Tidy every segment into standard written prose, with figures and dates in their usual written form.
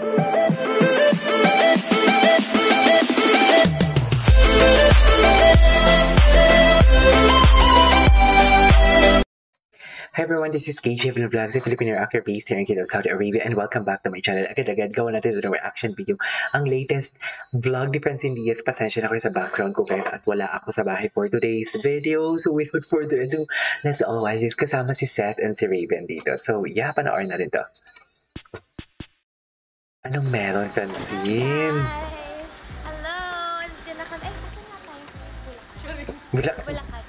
Hi everyone, this is KJ Vlogs, a Filipino actor based here in Kingdom, Saudi Arabia, and welcome back to my channel. Agad-agad, gawa natin ito ng reaction video. Ang latest vlog ni Francine Diaz. Pasensya na kayo sa background ko guys at wala ako sa bahay for today's video. So without further ado, let's all watch this. Kasama si Seth and si Raven dito. So yeah, panoorin natin to. Anong meron, Francine? Guys! Hello! Andito na kami. Ay, kasan nga tayo? Bulacan. Bulacan.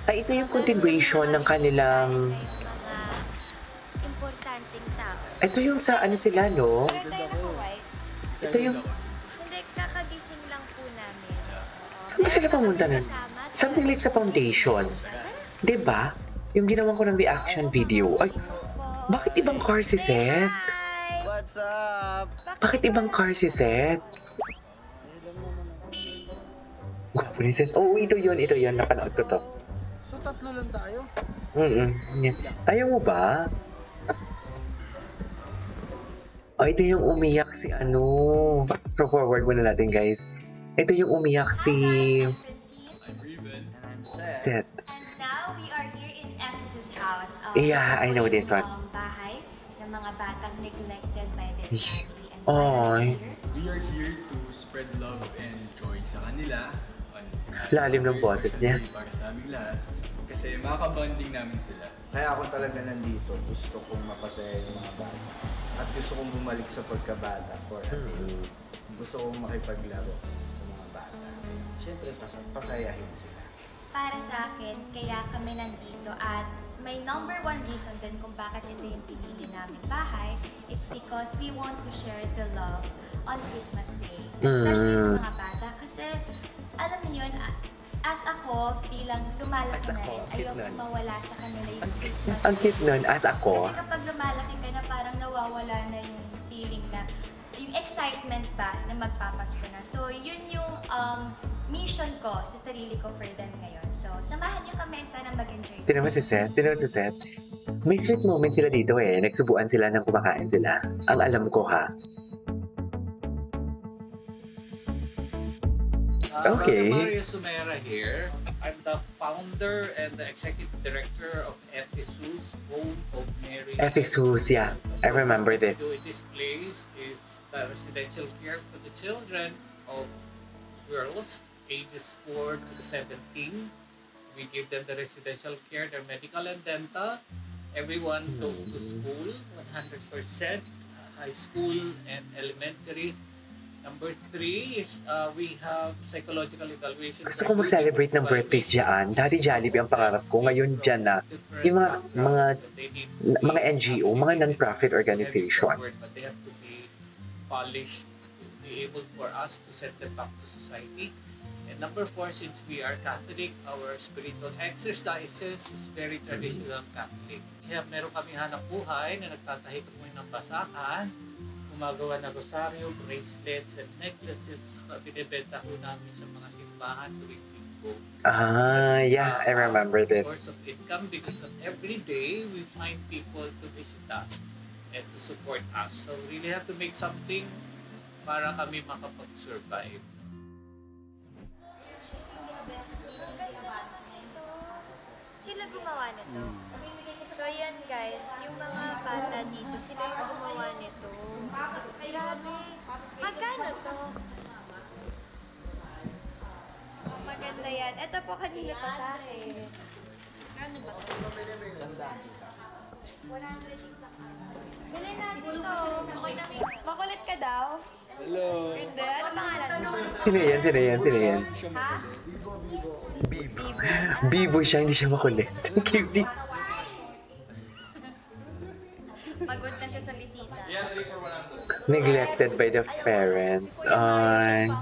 Ay, ito yung continuation ng kanilang... Mga importanteng tao. Ito yung sa ano sila, no? Kaya tayo naka-white. Ito yung... Hindi, kakagising lang po namin. Saan ba sila pumunta na? Something like sa foundation. Diba? Yung ginawan ko ng reaction video. Ay, bakit ibang car si Seth? What's up? Bakit ibang car si Seth? Gwapo ni Seth. Oh, ito yun. Napanood ko to. So, tatlo lang tayo? Yeah. Ayaw mo ba? Oh, ito yung umiyak si ano. Forward muna natin, guys. Ito yung umiyak si Seth. Now, we are here in Ephesus House. Yeah, I know this one. Bahay ng mga batang neglected by their family. And Oy. We are here to spread love and joy sa kanila. Lalim ng boses niya. Para sa aming lahat. Kasi makakabonding namin sila. Kaya ako talaga nandito. Gusto kong mapasaya yung mga bata. At gusto kong bumalik sa pagkabata for a day. Gusto kong makipaglaro sa mga bata. Siyempre, pasayahin sila. Para sa akin, kaya kami nandito at may number one reason din kung bakit ito yung pinili namin bahay, it's because we want to share the love on Christmas Day. Especially sa mga bata. Kasi, alam niyo yun, as ako, bilang lumalaki na rin, ayoko mawala sa kanila yung Christmas Ang cute nun, as ako. Kasi kapag lumalaki ka na, parang nawawala na yung feeling na, yung excitement ba na magpapasko na. So, yun yung mission ko sa sarili ko for them ngayon. So, samahan niyo kami, sana mag-enjoy. Tinan mo si Seth. May sweet moment sila dito eh. Nagsubuan sila ng kumakain sila. Ang alam ko ha. Okay. Mario Sumera here. I'm the founder and the executive director of Ephesus, Home of Mary. Ephesus, yeah. I remember this. What we do in this place is the residential care for the children of girls ages 4 to 17. We give them the residential care, their medical and dental. Everyone goes to school, 100%, high school and elementary. Number 3 is we have psychological evaluation. Gusto ko mag-celebrate ng birthdays dyan. Dati Jollibee ang pangarap ko. Ngayon dyan na. Yung mga NGO, mga non-profit organization. But they have to be polished to be able for us to send them back to society. And number 4, since we are Catholic, our spiritual exercises is very traditional Catholic. Meron kami hanap buhay na nagtatahi kami ng basakan, gumagawa ng rosaryo, bracelets, and necklaces. Binibenta ko namin sa mga simbahan tuwing linggo. Yeah, I remember this. Source of income because every day we find people to visit us and to support us. So we really have to make something para kami makapag-survive. Sila gumawa nito. So ayan guys, yung mga bata dito, sila yung gumawa nito. Grabe. Magkano to? Oh, maganda yan. Ito po kanina pa sa akin. Magkano ba ito? 100 isa ka. Bilhin natin to. Makulit ka daw? Hello! Hindi. Ano pangalan mo? Sino yan? Ha? Bibo siya, hindi siya makulit. Cute. Pagod na siya sa bisita. Neglected by the parents on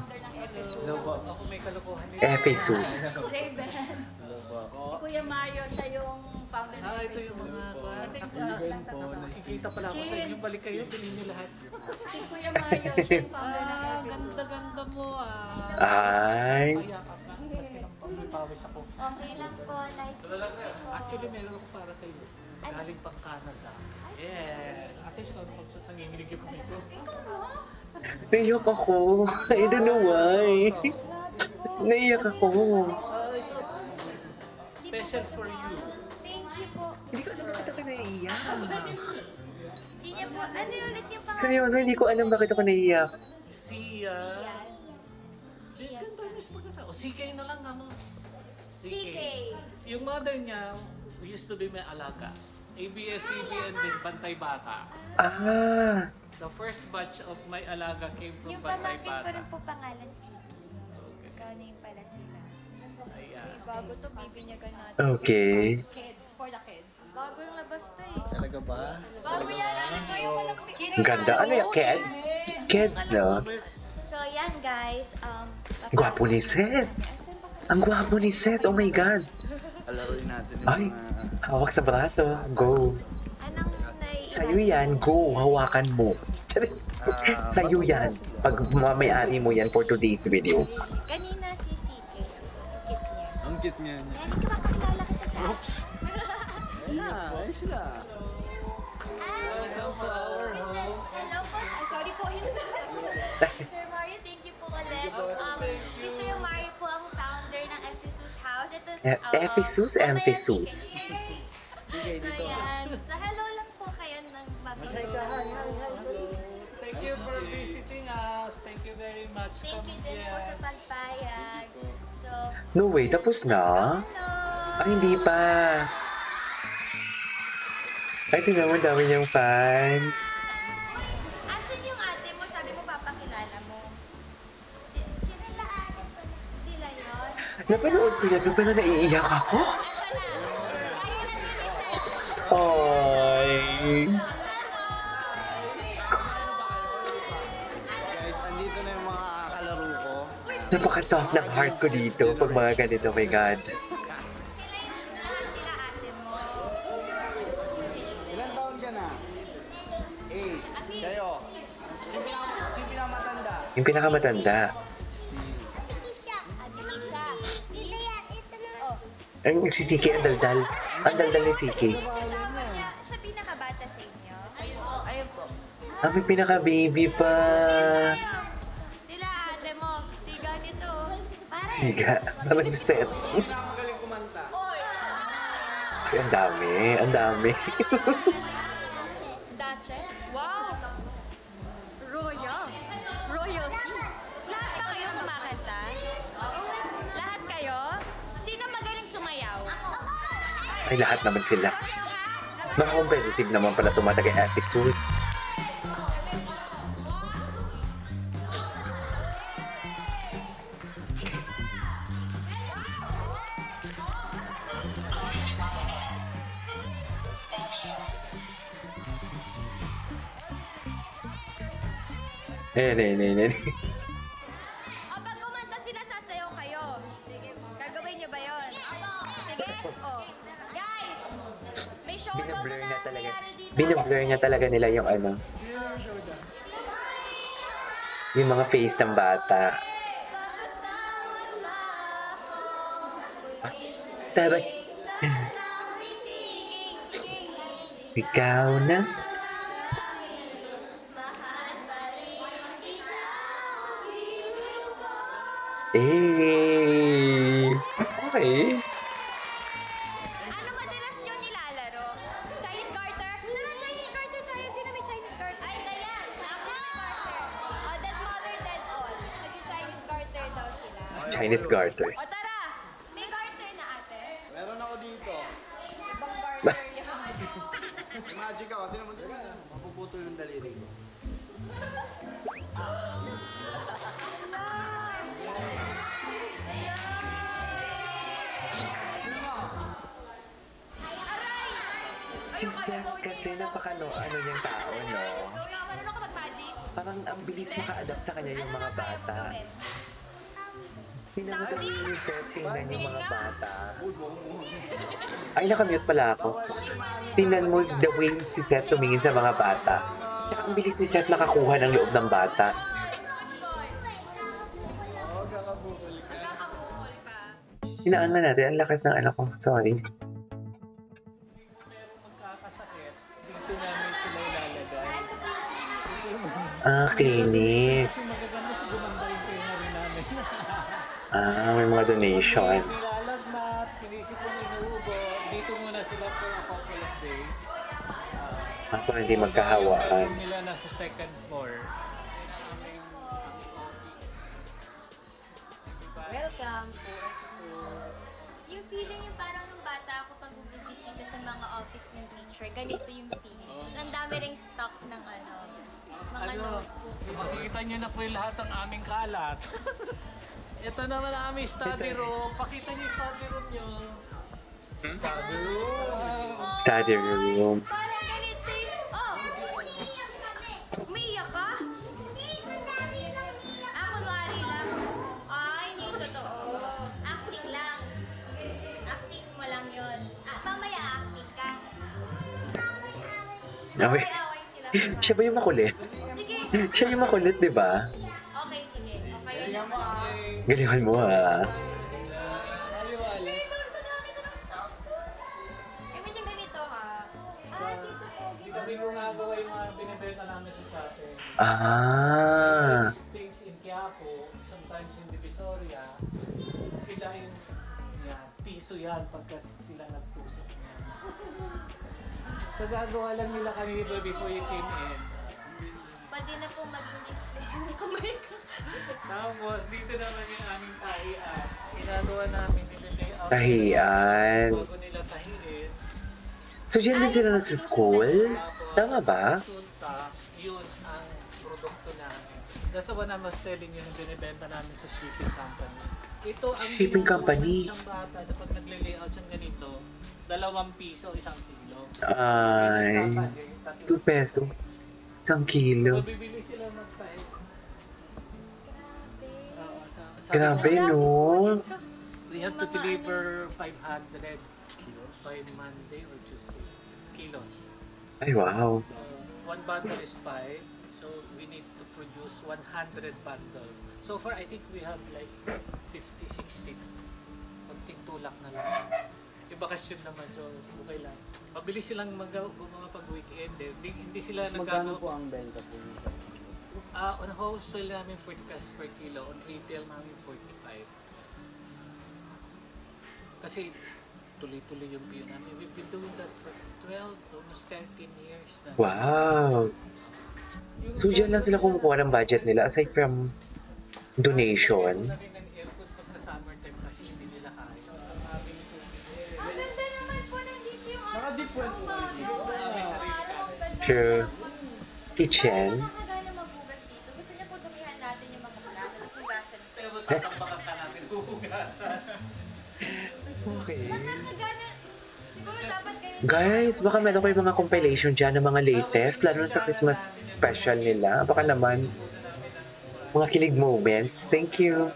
Ephesus. Raven. Si Kuya Mario, siya yung founder ng Ito yung mga nakikita pala ako sa inyo. Balik kayo, bilhin niyo lahat. Si Kuya Mario, siya yung founder ng Ephesus. Ganda-ganda mo Ay. Pawis ako. Okay lang po. Nice. Actually, meron ako para sa iyo. Galing pang Canada. Yeah. Ate, ikaw, nanginginig yung kamay ko. Naiyak ako. I don't know why. Naiyak ako. Special for you. Thank you po. Hindi ko alam bakit ako naiiyak. Hindi niya po, ano ulit yung pangalan? Seryoso, hindi ko alam bakit ako naiiyak. Sia. Sian. Ganda mas pagkasa. O CK na lang ano. CK. Yung mother niya used to be may alaga. ABS-CBN din, Bantay Bata. Ah, The first batch of my alaga came from Yung Bantay pamangkin ko Bata. rin po pangalan CK. Ikaw na yung pala sila. Ayan. Bago to, bibinyagan natin. okay. Kids, for the kids. Bago yung labas to eh. Talaga ba? Bago yan. So yung walang Ang ganda. Ano yung kids? Kids, no? So yan guys. Gwapo ni Seth. Ang gwapo ni Seth. Oh my God. Alaroin natin yung Ay, mga... hawak sa braso. Go. Anong nai-imagine? Sa'yo yan. Go. Hawakan mo. Sa'yo yan. Pag mamayari mo yan for today's video. Kanina si CK. Ang cute niya. Ang cute niya niya. Yan, hindi ka makakilala kita sa Sila, ay sila. Welcome to our home. Hello po. Sorry po yun. Sir Mario, thank you po ulit. Si Sir Mario po ang founder ng Ephesus House. Ito, Ephesus, Ephesus. Sige, So dito. yan. So hello lang po kayo ng mabibigay. Thank you for visiting us. Thank you very much. Thank you din po sa pagpayag. So, No way, tapos na? hello! Ay, hindi pa. Ay, tingnan mo, dami niyang fans. Asan yung ate mo? Sabi mo papakilala mo. Sila ate pala. Sila yun? Napanood ko yan, doon pa na naiiyak ako. Ito na. Kayo na din ito. Ay. Guys, andito na yung mga kalaro ko. Napaka-soft ng heart ko dito pag mga ganito, oh my God. Lahat sila ate mo. Ilan taon ka na? 8. Kayo? Sino pinakamatanda? Yung pinakamatanda. Ate Tisha. Sila yan. Ito na. Oh. Ang si CK, ang daldal. Ang daldal ni CK. Kasama niya. Siya pinakabata sa inyo. Ayun po. Ah, may pinaka-baby pa. Sila ate mo. Si ganito. Pare. Siga. Parang si Seth. Pinakamagaling kumanta. Ay, ang dami. Ang dami. Duchess. Wow. Royal. Royalty. Lahat ba kayo kumakanta? Lahat kayo? Sino magaling sumayaw? Ay, lahat naman sila. Mga competitive naman pala tumata kay Ate Sus. Eh. O pag kumanta sila, sasayaw kayo. Gagawin niyo ba yun? Sige. Oh. Guys, may showdown Binablur na nga talaga. nangyayari dito. Binablur nga talaga nila yung ano. Yung mga face ng bata. Taray. Ikaw na. Eh. Okay. Ano madalas nyo nilalaro? Chinese garter? Tara, Chinese garter tayo. Sino may Chinese garter? Ay, Dayan. Chinese garter. O, dead mother, dead all. Nag-Chinese garter daw sila. Chinese garter. O, tara. May garter na ate. Meron ako dito. Ibang garter yan. Magic ako. Tinan mo dito. Mapuputol yung daliri ko. Si Seth kasi napakano ano niyang tao, no? Marunong ka mag-magic? Parang ang bilis maka-adapt sa kanya yung Ano mga na kaya bata. mong gawin? Tingnan mo kami ni Seth, tingnan yung mga bata. Ay, nakamute pala ako. Tingnan mo the way si Seth tumingin sa mga bata. Tsaka ang bilis ni Seth makakuha ng loob ng bata. Magkakabukol ka. Hinaan na natin, ang lakas ng anak ko. Sorry. Merong magkakasakit, dito namin sila ilalagay. Ito yung mga Clinic. Kasi magaganda si gumanda yung tenga rin namin. May mga donation. Nilalagnat, sinisipon inuubo. Dito muna sila for a couple of days. Para hindi magkahawaan. Yung nila nasa second floor. Welcome to Exodus. Yung feeling yung parang nung bata ako pag bumibisita sa mga office ng teacher, ganito yung feeling. Tapos ang dami ring stock ng mga notebooks. Makikita niyo na po yung lahat ng aming kalat. Ito naman ang aming study room. Pakita niyo yung study room niyo. Study room. Study room. Parang ganito yung... Oh! Umiiyak ka? Kunwari lang. Hindi yung totoo. Acting lang. Acting mo lang yun. Mamaya acting ka. Okay. Away sila. Siya ba yung makulit? Sige. Siya yung makulit, di ba? Okay, sige. Okay yun. Galingan mo ha. Medyo ganito ha. Dito po. Kami gumagawa yung mga binibenta namin sa shopping. Things in Quiapo, sometimes in Divisoria, sila yung piso yan pagka sila nagtusok niyan. Kagagawa lang nila kanina before you came in. Pwede na po maging display ng kamay ko. Tapos dito naman yung aming tahian. Ginagawa namin nila Tahian. bago nila tahiin. So, dyan din sila nagsischool? Tama ba? Resulta, yun ang produkto namin. That's what I was telling you yung binibenta namin sa shipping company. Ito ang Shipping ginagawa company? ng isang bata na pag nagle-layout siyang ganito, 2 piso, 1 kilo. Ay, 2 peso. 1 kilo. Mabibili sila magtahi. Grabe, no? We have to deliver 500 kilos by Monday or Tuesday. Kilos. Ay, wow. One bundle is 5, so we need to produce 100 bundles. So far, I think we have like 50, 60. Kunting tulak na lang. Yung bakasyon naman, so okay lang. Mabilis silang gumawa pag weekend. Hindi sila Magkano po ang benta po nito? On wholesale namin 40 pesos per kilo, on retail namin 45. Kasi tuloy-tuloy yung view namin. We've been doing that for 12, almost 13 years na. Wow. So, dyan lang sila kumukuha ng budget nila aside from donation. Na rin ng aircon pagka summer time kasi hindi nila kaya. Ang aming tubig eh. Ang ganda naman po nandito yung Naka-different po True. Kitchen. Nakakagana maghugas dito. Gusto niya po dumihan natin yung mga plato. Tapos hugasan. Pero tatambakan ka namin huhugasan. Okay. Nakakagana. Siguro dapat ganito. Guys, baka meron kayo mga compilation dyan ng mga latest, lalo na sa Christmas special nila. Baka naman, mga kilig moments. Thank you.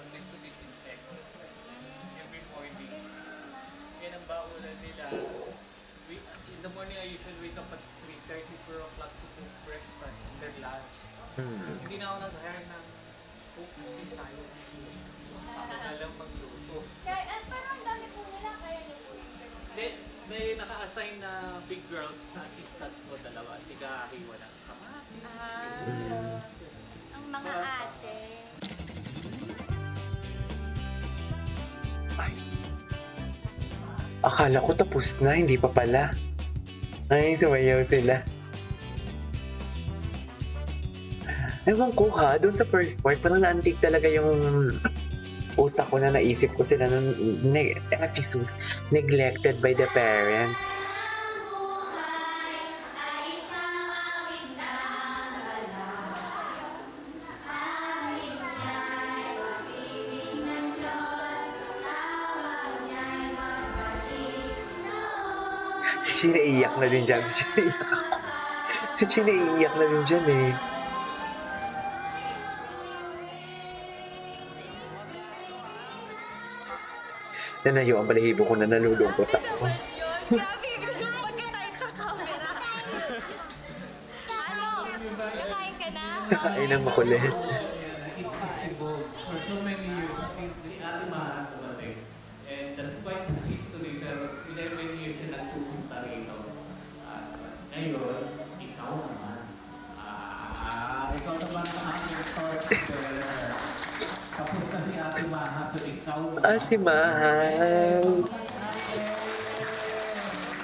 Every morning. Yan ang baulan nila. In the morning, I usually wake up at 3:30, 4 o'clock to cook breakfast and their lunch. Hindi na ako nag-hire ng cook kasi sayang. Ako na lang magluto. At parang ang dami po nila. Kaya niyo po yung Then, may naka-assign na big girls na assistant ko, 2. Tiga-hiwa ng kamatis. ang mga ate. Ay. Akala ko tapos na, hindi pa pala. Ay, sumayaw sila. Ewan ko ha, doon sa first part, parang naantig talaga yung utak ko na naisip ko sila ng episodes neglected by the parents. Si China iiyak na din dyan. Si China iiyak na din dyan eh. Nanayo ang balahibo ko na nalulungkot ako. Grabe, ganun pagka-tight na camera. Nakain ka na? Kakain ng makulit. For so many years, si Ate Maha dumating. And that's quite a history, pero 11 years siya nagpupunta rito. At ngayon, ikaw naman. Ikaw naman ang aking storyteller. Tapos na si Ate Maha, so ikaw Ah, si Mahal.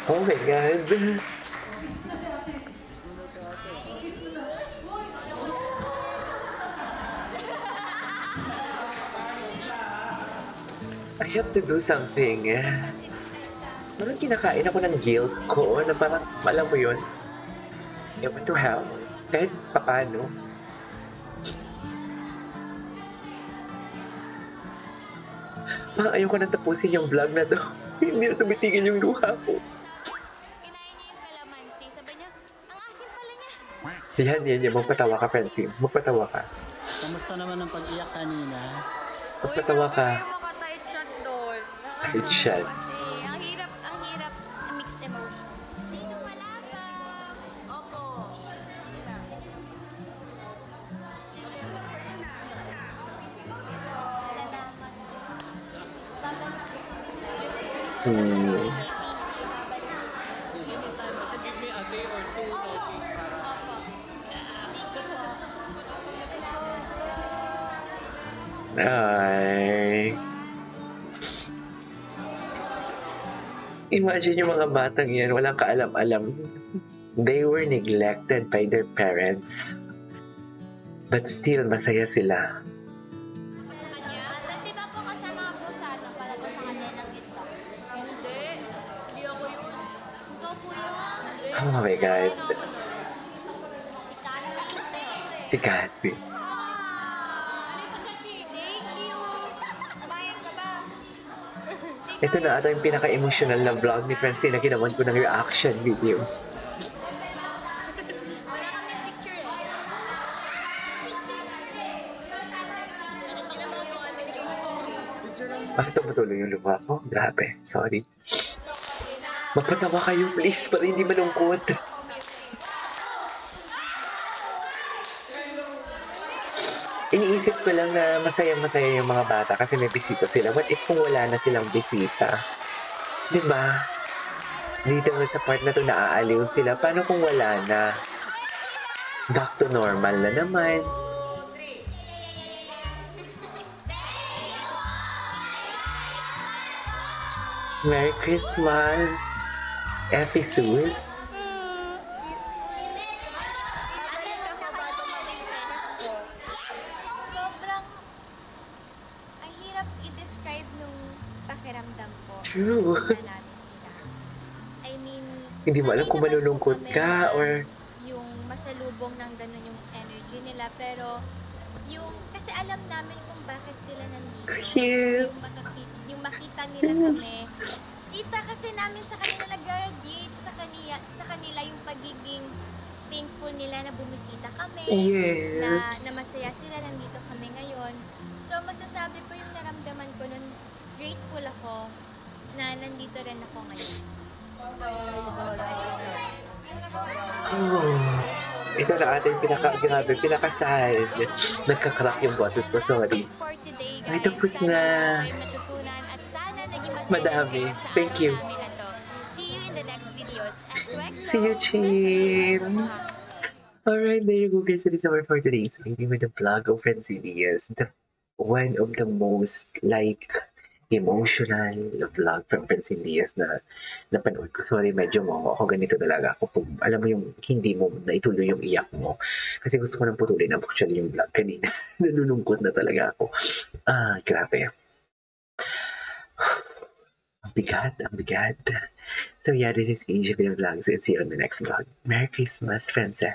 Oh my God. I have to do something. Parang kinakain ako ng guilt ko na parang, alam mo yun, I want to help. Kahit papano. Parang ayoko na tapusin yung vlog na to. Hindi na tumitigil yung luha ko. Kinain niya yung kalamansi. Sabi niya, ang asim pala niya. Yan. Magpatawa ka, Francine. Magpatawa ka. Kamusta naman ang pag-iyak kanina? Magpatawa ka. Uy, yung maka-tight shot doon. Tight shot. Kasi ang hirap, mixed emotion. Sino wala pa? Opo. Hmm. give me a day or two notice para Ay. Imagine yung mga batang yan, walang kaalam-alam. They were neglected by their parents. But still, masaya sila. Di ba po kasama po sa ano, para po sa kanila ng TikTok? Hindi. Hindi ako yun. Ikaw po yun. Oh my God. Si Cassie. Si Cassie. Thank you. Bayad ka ba? Ito na ata yung pinaka-emotional na vlog ni Francine na ginawan ko ng reaction video. Wala kami picture eh. Bakit tumutuloy yung luha ko? Grabe. Sorry. Magpatawa kayo, please, para hindi malungkot. Iniisip ko lang na masaya-masaya yung mga bata kasi may bisita sila. What if kung wala na silang bisita? Diba? Dito sa part na to naaaliw sila. Paano kung wala na? Back to normal na naman. Merry Christmas! Ephesus! Babalik ako bago mag-Pasko. Sobrang, ang hirap i-describe nung pakiramdam ko. True. Na namin sila. I mean, Hindi mo alam sanay kung naman malulungkot po kami ka na or... yung masalubong ng ganun yung energy nila, pero yung, kasi alam namin kung bakit sila nandito. Yes. Yung makita nila kami, kita kasi namin sa kanila nag-radiate sa kanila yung pagiging thankful nila na bumisita kami, na Yes. masaya sila, nandito kami ngayon. So, masasabi ko yung naramdaman ko nun, grateful ako na nandito rin ako ngayon. Oh. Ito na ating pinaka-grabe, pinaka-sad. Nagka-crack yung boses ko, sorry. For today, guys, Ay, tapos na. Sana may matutunan at sana naging masaya Madami. kayo sa Thank araw you. namin na to. See you in the next videos. XOXO. See you, Chin. Alright, there you go, guys. It is over for today's video with the vlog of Francine Diaz. One of the most, emotional vlog from Francine Diaz na napanood ko. Sorry, medyo ako ganito talaga ako. Pag, alam mo yung hindi mo naituloy yung iyak mo. Kasi gusto ko nang putulin actually yung vlog kanina. Nalulungkot na talaga ako. Grabe. Ang bigat. So yeah, this is Angel Vlogs and see you on the next vlog. Merry Christmas, friends.